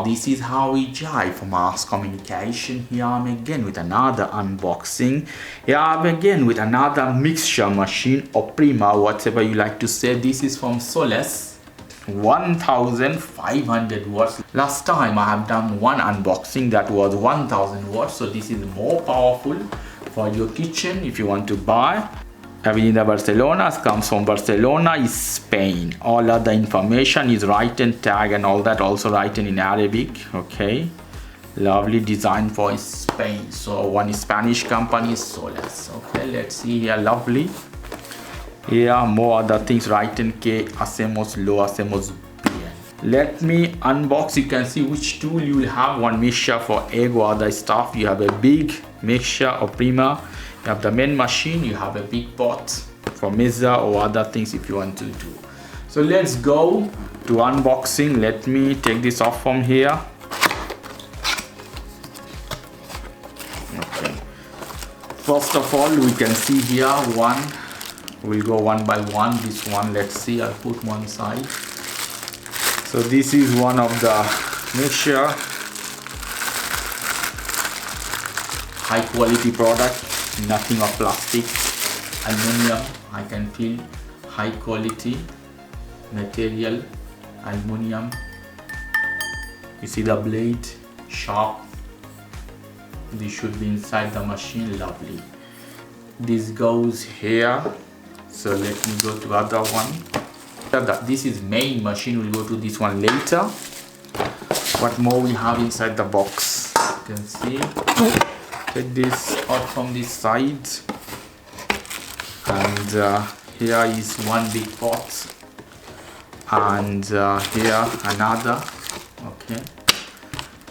this is how we jive for mass communication. Here I'm again with another unboxing. Here I'm again with another mixture machine or prima, whatever you like to say. This is from Solac 1500 watts. Last time I have done one unboxing that was 1000 watts, so this is more powerful for your kitchen if you want to buy. Avenida Barcelona comes from Barcelona, is Spain. All other information is written, tag and all that also written in Arabic. Okay, lovely design for Spain. So one Spanish company is Solac. Okay, let's see here, lovely. Here more other things written, que hacemos, lo hacemos bien. Let me unbox. You can see which tool you will have. One mixture for egg or other stuff. You have a big mixture or prima. You have the main machine, you have a big pot for mezza or other things if you want to do. So let's go to unboxing. Let me take this off from here. Okay. First of all, we can see here one. We'll go one by one. This one, let's see, I'll put one side. So this is one of the mixture. High quality product. Nothing of plastic, aluminum. I can feel high quality material, aluminum. You see the blade, sharp. This should be inside the machine, lovely. This goes here. So let me go to other one. This is main machine. We'll go to this one later. What more we have inside the box? You can see. Take this out from this side, and here is one big pot, and here another. Okay,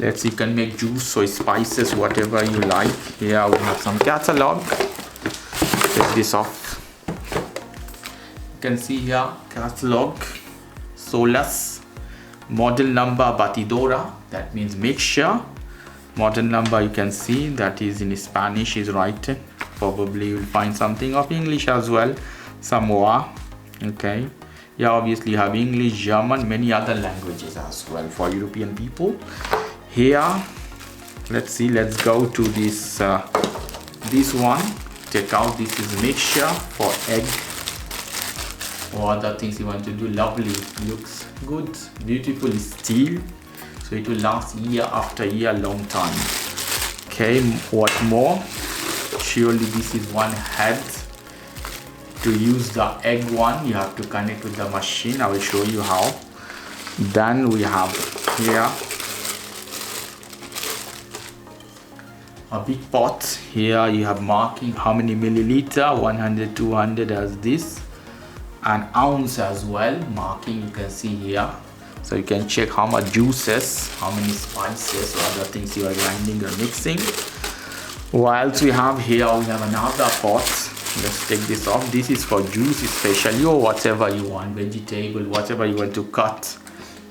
let's see, you can make juice or spices, whatever you like. Here we have some catalog. Take this off. You can see here catalog, Solac, model number Batidora, that means mixture. Model number you can see that is in Spanish is written. Probably you will find something of English as well somewhere. Okay, yeah, obviously you have English, German, many other languages as well for European people. Here, let's see, let's go to this this one. Take out, this is mixture for egg or other things you want to do. Lovely, looks good, beautiful steel. So it will last year after year, long time. Okay, what more? Surely this is one head. To use the egg one, you have to connect with the machine. I will show you how. Then we have here a big pot. Here you have marking how many milliliter, 100, 200 as this. An ounce as well, marking you can see here. So you can check how much juices, how many spices or other things you are grinding or mixing. What else we have here? We have another pot. Let's take this off. This is for juice especially, or whatever you want, vegetable, whatever you want to cut.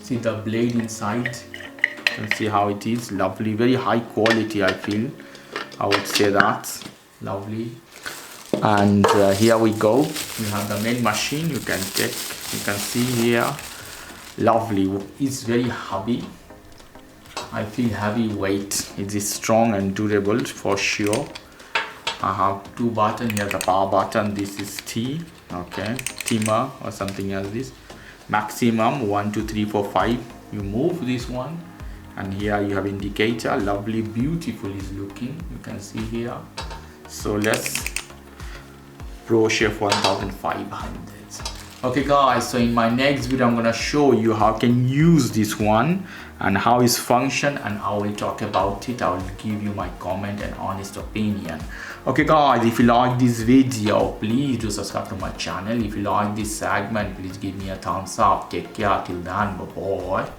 See the blade inside. You can see how it is. Lovely, very high quality, I feel. I would say that. Lovely. And here we go. We have the main machine. You can check. You can see here. Lovely, it's very heavy. I feel heavy weight. It is strong and durable for sure. I have two buttons here, the power button. This is T, okay, timer or something else. This maximum 1 2 3 4 5. You move this one, and here you have indicator. Lovely, beautiful is looking. You can see here. So let's Pro Chef 1500. Okay guys, so in my next video I'm gonna show you how can use this one and how it's function, and I will talk about it. I will give you my comment and honest opinion. Okay guys, if you like this video, please do subscribe to my channel. If you like this segment, please give me a thumbs up. Take care till then, bye bye.